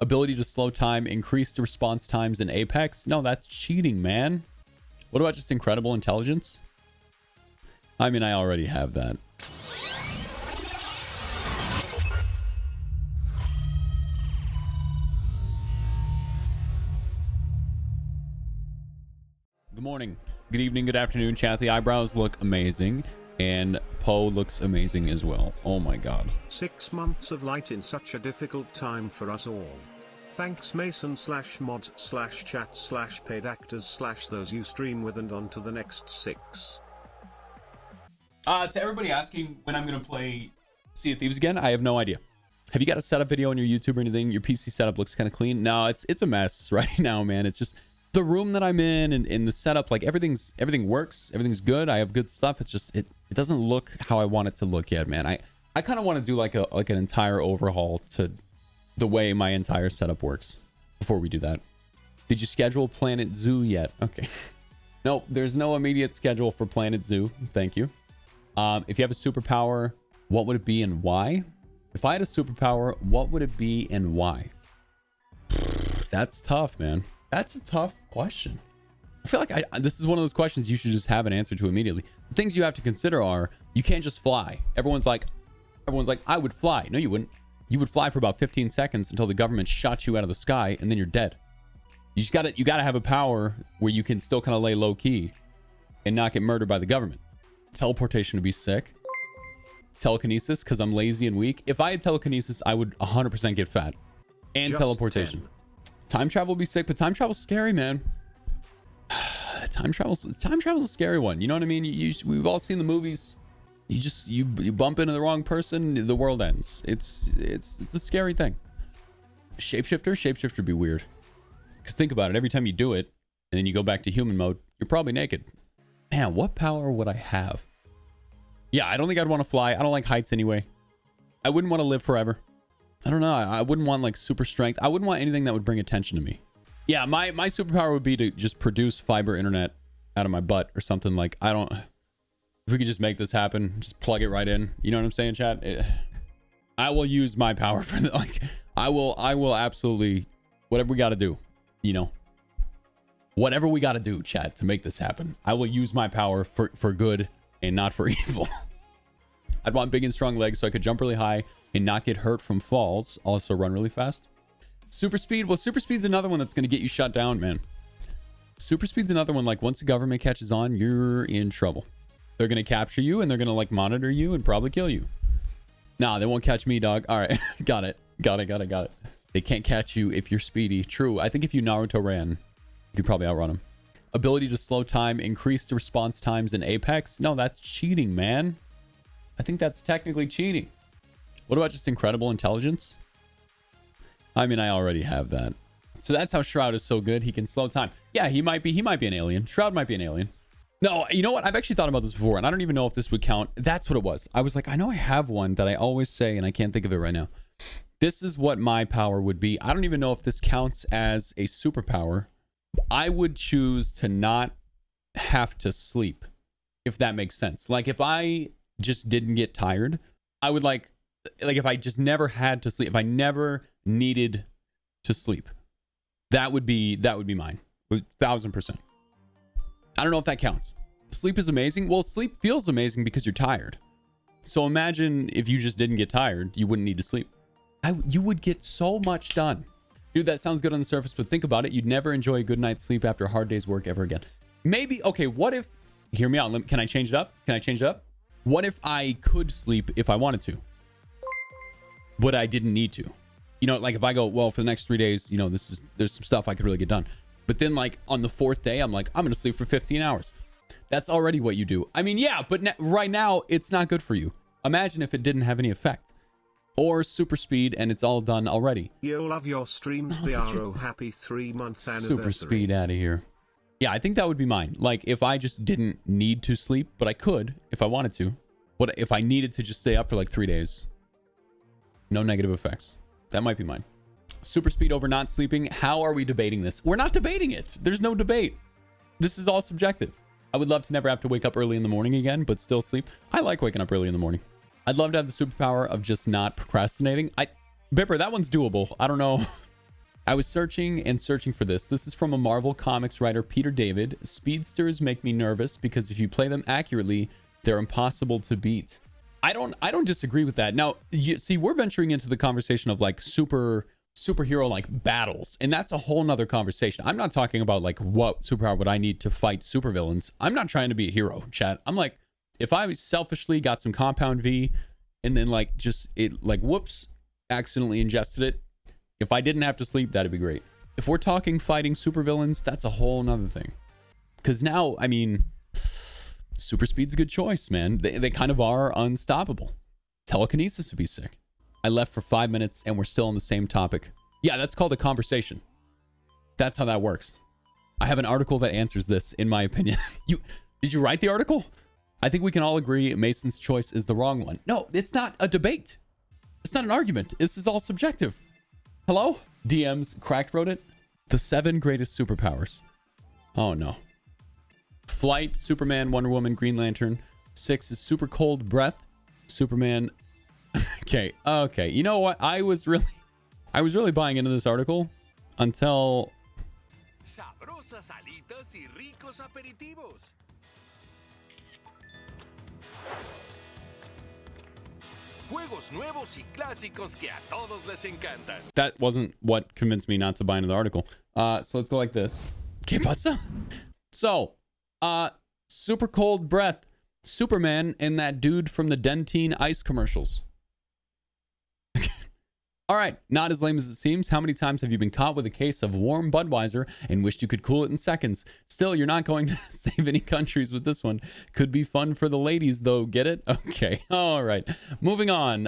Ability to slow time, increased response times in Apex. No, that's cheating, man. What about just incredible intelligence? I mean, I already have that. Good morning, good evening, good afternoon, chat. The eyebrows look amazing, and Poe looks amazing as well. Oh my god. 6 months of light in such a difficult time for us all. Thanks Mason/mods/chat/paid actors/those you stream with, and on to the next 6. To everybody asking when I'm gonna play Sea of Thieves again, I have no idea. Have you got a setup video on your YouTube or anything? Your PC setup looks kind of clean. No, it's a mess right now, man. It's just the room that I'm in and the setup, like everything works, everything's good. I have good stuff. It's just it doesn't look how I want it to look yet, man. I kind of want to do like an entire overhaul to the way my entire setup works before we do that. Did you schedule Planet Zoo yet? Okay. Nope, there's no immediate schedule for Planet Zoo. Thank you. If you have a superpower, what would it be and why? If I had a superpower, what would it be and why? That's tough, man. That's a tough question. I feel like this is one of those questions you should just have an answer to immediately. The things you have to consider are, you can't just fly. Everyone's like, I would fly. No, you wouldn't. You would fly for about 15 seconds until the government shot you out of the sky, and then you're dead. You gotta have a power where you can still kind of lay low key and not get murdered by the government. Teleportation would be sick. Telekinesis, because I'm lazy and weak. If I had telekinesis, I would 100% get fat. And Just teleportation. 10. Time travel would be sick, but time travel's scary, man. Time travel's a scary one. You know what I mean? We've all seen the movies. You bump into the wrong person, the world ends. It's a scary thing. Shapeshifter would be weird. Because think about it, every time you do it, and then you go back to human mode, you're probably naked. Man, what power would I have? Yeah, I don't think I'd want to fly. I don't like heights anyway. I wouldn't want to live forever. I don't know. I wouldn't want like super strength. I wouldn't want anything that would bring attention to me. Yeah, my superpower would be to just produce fiber internet out of my butt or something. Like, if we could just make this happen, just plug it right in. You know what I'm saying, chat? I will use my power for that. Like, I will absolutely, whatever we got to do, you know, whatever we got to do, chat, to make this happen. I will use my power for good and not for evil. I'd want big and strong legs so I could jump really high and not get hurt from falls. Also run really fast. Super speed. Well, super speed's another one that's going to get you shut down, man. Super speed's another one. Like, once the government catches on, you're in trouble. They're going to capture you and they're going to like monitor you and probably kill you. Nah, they won't catch me, dog. All right. Got it. They can't catch you if you're speedy. True. I think if you Naruto ran, you could probably outrun them. Ability to slow time, increased response times in Apex. No, that's cheating, man. I think that's technically cheating. What about just incredible intelligence? I mean, I already have that. So that's how Shroud is so good. He can slow time. Yeah, he might be an alien. Shroud might be an alien. No, you know what? I've actually thought about this before, and I don't even know if this would count. That's what it was. I was like, I know I have one that I always say, and I can't think of it right now. This is what my power would be. I don't even know if this counts as a superpower. I would choose to not have to sleep, if that makes sense. Like, if I just didn't get tired, I would like if I just never had to sleep, if I never needed to sleep, that would be mine. 1000%. I don't know if that counts. Sleep is amazing. Well, sleep feels amazing because you're tired. So imagine if you just didn't get tired, you wouldn't need to sleep. You would get so much done. Dude, that sounds good on the surface, but think about it. You'd never enjoy a good night's sleep after a hard day's work ever again. Maybe, okay, what if, hear me out. Can I change it up? What if I could sleep if I wanted to, but I didn't need to? You know, like if I go, well, for the next 3 days, you know, there's some stuff I could really get done. But then like on the 4th day, I'm like, I'm going to sleep for 15 hours. That's already what you do. I mean, yeah, but right now it's not good for you. Imagine if it didn't have any effect. Or super speed and it's all done already. You love your streams, BRO. Happy 3-month anniversary. Super speed out of here. Yeah, I think that would be mine. Like if I just didn't need to sleep, but I could if I wanted to. What if I needed to just stay up for like 3 days? No negative effects. That might be mine. Super speed over not sleeping. How are we debating this? We're not debating it. There's no debate. This is all subjective. I would love to never have to wake up early in the morning again, but still sleep. I like waking up early in the morning. I'd love to have the superpower of just not procrastinating. Bipper, that one's doable. I don't know. I was searching and searching for this. This is from a Marvel Comics writer, Peter David. Speedsters make me nervous because if you play them accurately, they're impossible to beat. I don't disagree with that. Now, you see, we're venturing into the conversation of like superhero like battles, and that's a whole nother conversation. I'm not talking about like what superpower would I need to fight supervillains. I'm not trying to be a hero, chat. I'm like, if I selfishly got some compound V and then like just it like whoops, accidentally ingested it. If I didn't have to sleep, that'd be great. If we're talking fighting supervillains, that's a whole nother thing. Because now, I mean, super speed's a good choice, man. They kind of are unstoppable. Telekinesis would be sick. I left for 5 minutes and we're still on the same topic. Yeah, that's called a conversation. That's how that works. I have an article that answers this, in my opinion. Did you write the article? I think we can all agree Mason's choice is the wrong one. No, it's not a debate. It's not an argument. This is all subjective. Hello? DMs Cracked wrote it. The 7 greatest superpowers. Oh no. Flight, Superman, Wonder Woman, Green Lantern. 6 is super cold breath. Superman. Okay. You know what? I was really buying into this article until Sabrosas alitas y ricos aperitivos. Juegos nuevos y clásicos que a todos les encantan. that wasn't what convinced me not to buy into the article. So let's go like this. ¿Qué pasa? So, super cold breath, Superman, and that dude from the Dentine ice commercials. All right, not as lame as it seems. How many times have you been caught with a case of warm Budweiser and wished you could cool it in seconds? Still, you're not going to save any countries with this one. Could be fun for the ladies, though. Get it? Okay. All right. Moving on.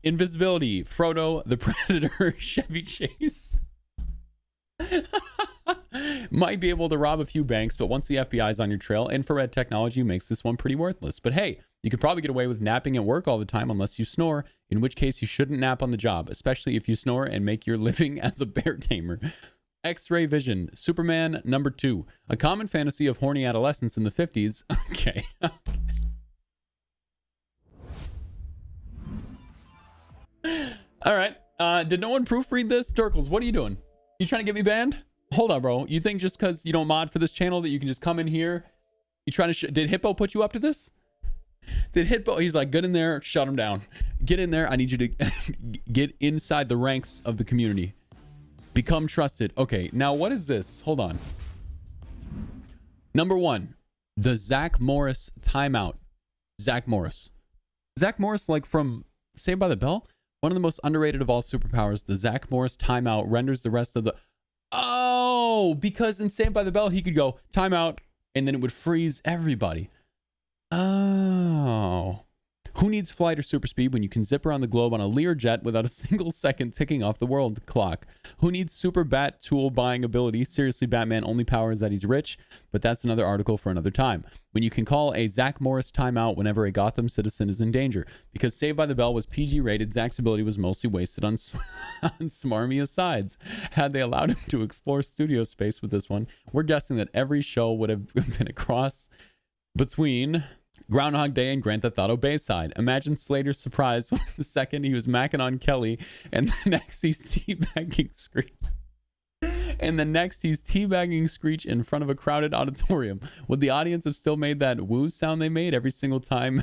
Invisibility. Frodo, the Predator, Chevy Chase. Might be able to rob a few banks, but once the FBI's on your trail, infrared technology makes this one pretty worthless. But hey, you could probably get away with napping at work all the time unless you snore, in which case you shouldn't nap on the job, especially if you snore and make your living as a bear tamer. X-ray vision. Superman number 2. A common fantasy of horny adolescents in the 50s. Okay. All right. Did no one proofread this? Turkles, what are you doing? You trying to get me banned? Hold on, bro. You think just because you don't mod for this channel that you can just come in here? You trying to... Did Hippo put you up to this? Did Hippo... He's like, get in there, shut him down. Get in there. I need you to get inside the ranks of the community. Become trusted. Okay, now what is this? Hold on. Number 1, the Zach Morris timeout. Zach Morris, like from Saved by the Bell? One of the most underrated of all superpowers, the Zach Morris timeout renders the rest of the... Oh, because in Saved by the Bell, he could go timeout, and then it would freeze everybody. Oh. Who needs flight or super speed when you can zip around the globe on a Learjet without a single second ticking off the world clock? Who needs super bat tool buying ability? Seriously, Batman only power is that he's rich, but that's another article for another time. When you can call a Zach Morris timeout whenever a Gotham citizen is in danger. Because Saved by the Bell was PG rated, Zach's ability was mostly wasted on smarmy asides. Had they allowed him to explore studio space with this one, we're guessing that every show would have been a cross between Groundhog Day and Grand Theft Auto Bayside. Imagine Slater's surprise when the second he was macking on Kelly, and the next he's teabagging Screech. And the next he's teabagging Screech in front of a crowded auditorium. Would the audience have still made that woo sound they made every single time?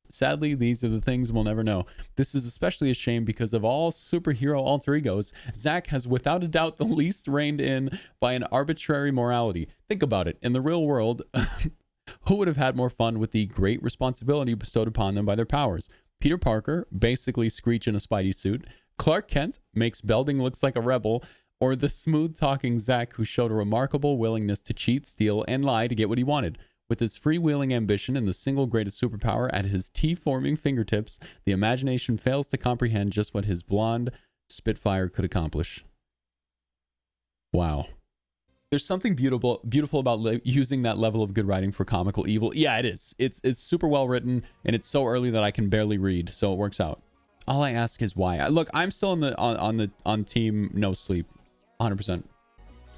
Sadly, these are the things we'll never know. This is especially a shame because of all superhero alter egos, Zach has without a doubt the least reined in by an arbitrary morality. Think about it. In the real world... Who would have had more fun with the great responsibility bestowed upon them by their powers? Peter Parker, basically Screech in a Spidey suit. Clark Kent makes Belding looks like a rebel. Or the smooth-talking Zach who showed a remarkable willingness to cheat, steal, and lie to get what he wanted. With his freewheeling ambition and the single greatest superpower at his tea-forming fingertips, the imagination fails to comprehend just what his blonde Spitfire could accomplish. Wow. There's something beautiful about using that level of good writing for comical evil. Yeah, it is. It's super well written, and it's so early that I can barely read, so it works out. All I ask is why. Look, I'm still on team no sleep, 100%.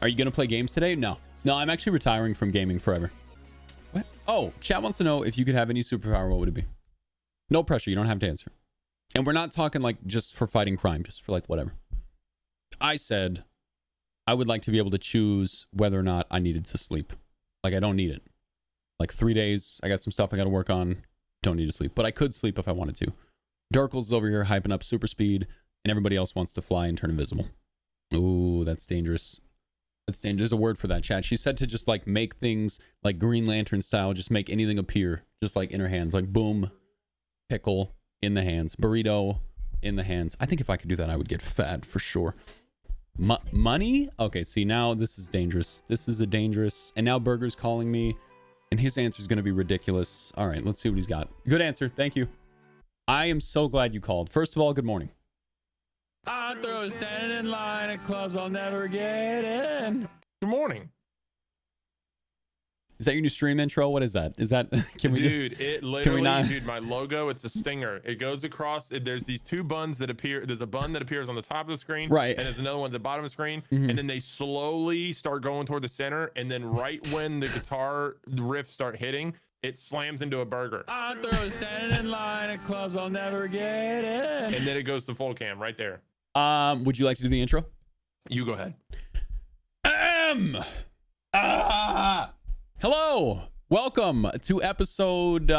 Are you gonna play games today? No, I'm actually retiring from gaming forever. What? Oh, chat wants to know if you could have any superpower, what would it be? No pressure. You don't have to answer. And we're not talking like just for fighting crime, just for like whatever. I said I would like to be able to choose whether or not I needed to sleep. Like I don't need it. Like 3 days, I got some stuff I got to work on. Don't need to sleep, but I could sleep if I wanted to. Darkle's over here hyping up super speed, and everybody else wants to fly and turn invisible. Ooh, that's dangerous. That's dangerous. There's a word for that, chat. She said to just like make things like Green Lantern style, just make anything appear, just like in her hands, like boom, pickle in the hands, burrito in the hands. I think if I could do that, I would get fat for sure. Money? Okay, see, now this is dangerous. This is a dangerous, and now Burger's calling me, and his answer is going to be ridiculous. All right, let's see what he's got. Good answer. Thank you. I am so glad you called. First of all, good morning. I throw standing in line at clubs I'll never get in. Good morning. Is that your new stream intro? What is that? Is that can we dude, just, it literally, not? Dude, my logo, it's a stinger. It goes across, there's these two buns that appear. There's a bun that appears on the top of the screen, right, and there's another one at the bottom of the screen, and then they slowly start going toward the center, and then right when the guitar riffs start hitting, it slams into a burger. I throw standing in line at clubs I'll never get in. And then it goes to full cam right there. Would you like to do the intro? You go ahead. Hello, welcome to episode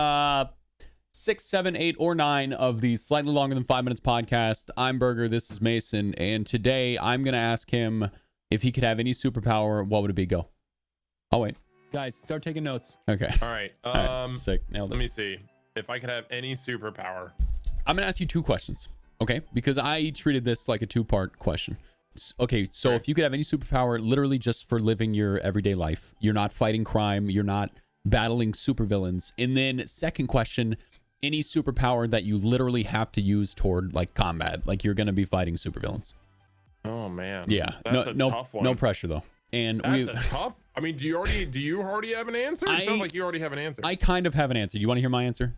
6, 7, 8, or 9 of the Slightly Longer Than 5 Minutes podcast. I'm Burger, this is Mason, and today I'm going to ask him if he could have any superpower, what would it be? Go. Oh, wait. Guys, start taking notes. Okay. All right. All right. Sick. Nailed it. Let me see. If I could have any superpower. I'm going to ask you 2 questions, okay? Because I treated this like a 2-part question. Okay, so if you could have any superpower literally just for living your everyday life, you're not fighting crime, you're not battling supervillains. And then second question, any superpower that you literally have to use toward like combat, like you're going to be fighting supervillains. Oh man. Yeah. That's a tough one. No pressure though. And that's a tough. I mean, do you already have an answer? It sounds like you already have an answer. I kind of have an answer. Do you want to hear my answer?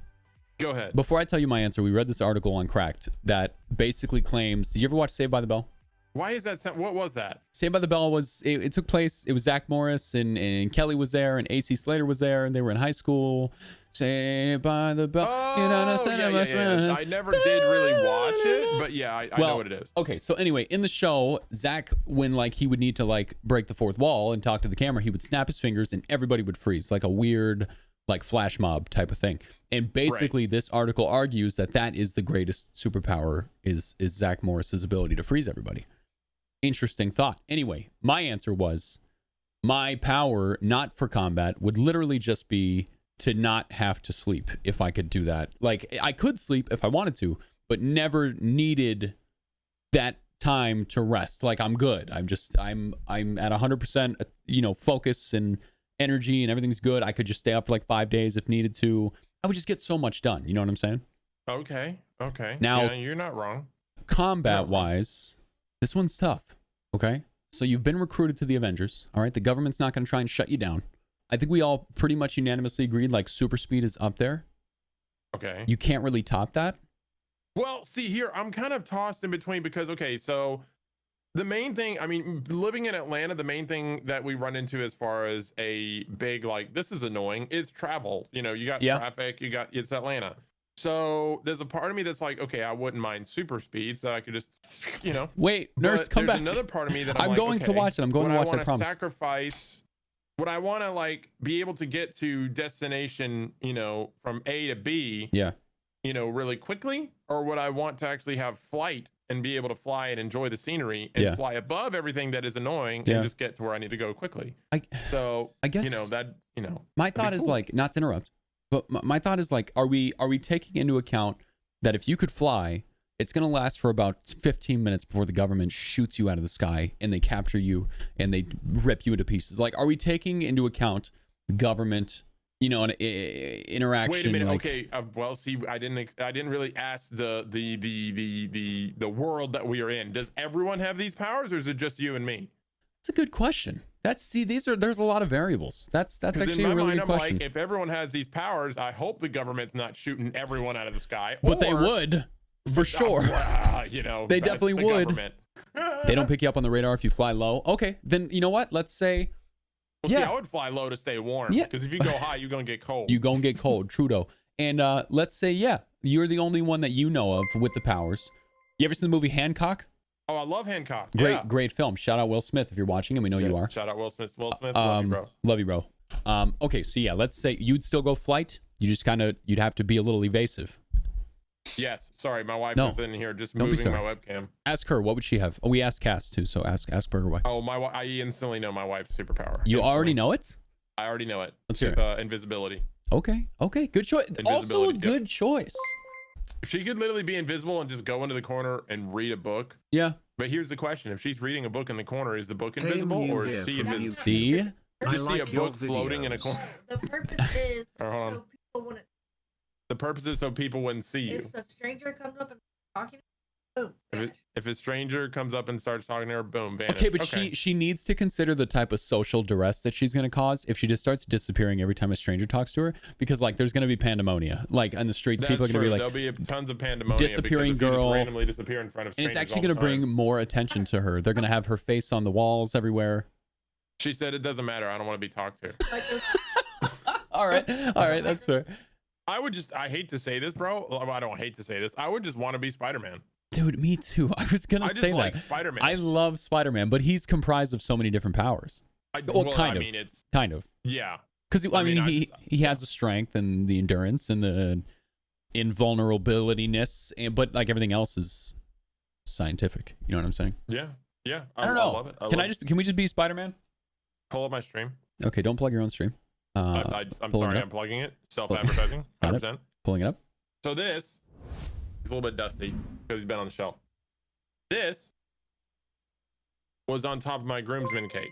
Go ahead. Before I tell you my answer, we read this article on Cracked that basically claims, did you ever watch Saved by the Bell? Why is that? What was that? Saved by the Bell was, it took place, it was Zach Morris and Kelly was there and AC Slater was there and they were in high school. Saved by the Bell. Oh, yeah. I never did really watch it, but yeah, I know what it is. Okay, so anyway, in the show, Zach, when like he would need to like break the fourth wall and talk to the camera, he would snap his fingers and everybody would freeze, like a weird like flash mob type of thing. And basically this article argues that that is the greatest superpower is Zach Morris's ability to freeze everybody. Interesting thought. Anyway, my answer was my power, not for combat, would literally just be to not have to sleep if I could do that. Like I could sleep if I wanted to, but never needed that time to rest. Like I'm good. I'm at 100%, focus and energy and everything's good. I could just stay up for like 5 days if needed to. I would just get so much done. You know what I'm saying? Okay. Now, yeah, you're not wrong. Combat wise, this one's tough. Okay. So you've been recruited to the Avengers. All right. The government's not going to try and shut you down. I think we all pretty much unanimously agreed like super speed is up there. Okay. You can't really top that. Well, see here, I'm kind of tossed in between because, okay, so the main thing, I mean, living in Atlanta, the main thing that we run into as far as a big, like, this is annoying, is travel. You got traffic, it's Atlanta. So there's a part of me that's like, okay, I wouldn't mind super speed so I could just, Wait, nurse, come back. There's another part of me that I'm like, going to watch it. I'm going to watch it, I promise. Sacrifice, would I want to like be able to get to destination, from A to B, really quickly? Or would I want to actually have flight and be able to fly and enjoy the scenery and fly above everything that is annoying and just get to where I need to go quickly? I guess, my thought is like, not to interrupt, but my thought is like, are we taking into account that if you could fly, it's going to last for about 15 minutes before the government shoots you out of the sky and they capture you and they rip you into pieces? Like, are we taking into account the government, an interaction? Wait a minute. Like, okay. Well, see, I didn't really ask the world that we are in. Does everyone have these powers, or is it just you and me? That's a good question. There's a lot of variables. That's actually a really good question. Like, if everyone has these powers, I hope the government's not shooting everyone out of the sky. But they would. For sure. They definitely would. They don't pick you up on the radar if you fly low. Okay, then you know what? Let's say, see, I would fly low to stay warm. Yeah. Because if you go high, you're gonna get cold. You're gonna get cold. Trudeau. And let's say, You're the only one that you know of with the powers. You ever seen the movie Hancock? Oh, I love Hancock. Great film. Shout out Will Smith if you're watching, and we know you are. Shout out Will Smith. Will Smith, love you, bro. Love you, bro. Okay, so yeah, let's say you'd still go flight. You just you'd have to be a little evasive. Yes. Sorry, my wife is in here just Don't moving my webcam. Ask her, what would she have? Oh, we asked Cass too, so ask her wife. Oh, I instantly know my wife's superpower. You instantly. already know it? I already know it. Let's hear it. Invisibility. Okay, good choice. Also a good choice. If she could literally be invisible and just go into the corner and read a book. Yeah. But here's the question. If she's reading a book in the corner, is the book invisible or is she invisible? See? Just see a book floating in a corner. The purpose is so people wouldn't. The purpose is so people wouldn't see you. If a stranger comes up and talking, boom. If a stranger comes up and starts talking to her, boom, vanish. Okay, but she needs to consider the type of social duress that she's going to cause if she just starts disappearing every time a stranger talks to her, because like there's going to be pandemonia, like on the streets. That's people are going to be like, there'll be tons of pandemonia. Disappearing girl, girl, randomly disappear in front of and it's strangers actually going to bring more attention to her. They're going to have her face on the walls everywhere. She said it doesn't matter. I don't want to be talked to. all right, that's fair. I hate to say this, bro. I don't hate to say this. I would just want to be Spider-Man. Dude, me too. I was gonna say like that. Spider-Man. I love Spider-Man, but he's comprised of so many different powers. Kind of. Yeah. Because I mean, he has the strength and the endurance and the invulnerability-ness, but like everything else is scientific. You know what I'm saying? Yeah. I don't know. Love it. Can we just be Spider-Man? Pull up my stream? Okay, don't plug your own stream. I'm sorry, I'm plugging it. Self-advertising. 100%. Pulling it up. So this is a little bit dusty because he's been on the shelf. This was on top of my groomsman cake.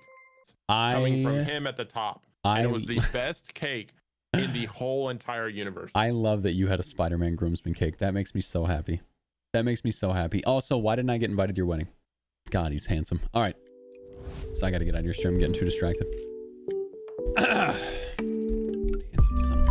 Coming from him at the top. And it was the best cake in the whole entire universe. I love that you had a Spider-Man groomsman cake. That makes me so happy. Also, why didn't I get invited to your wedding? God, he's handsome. All right. So I got to get out of your stream. I'm getting too distracted. Handsome son of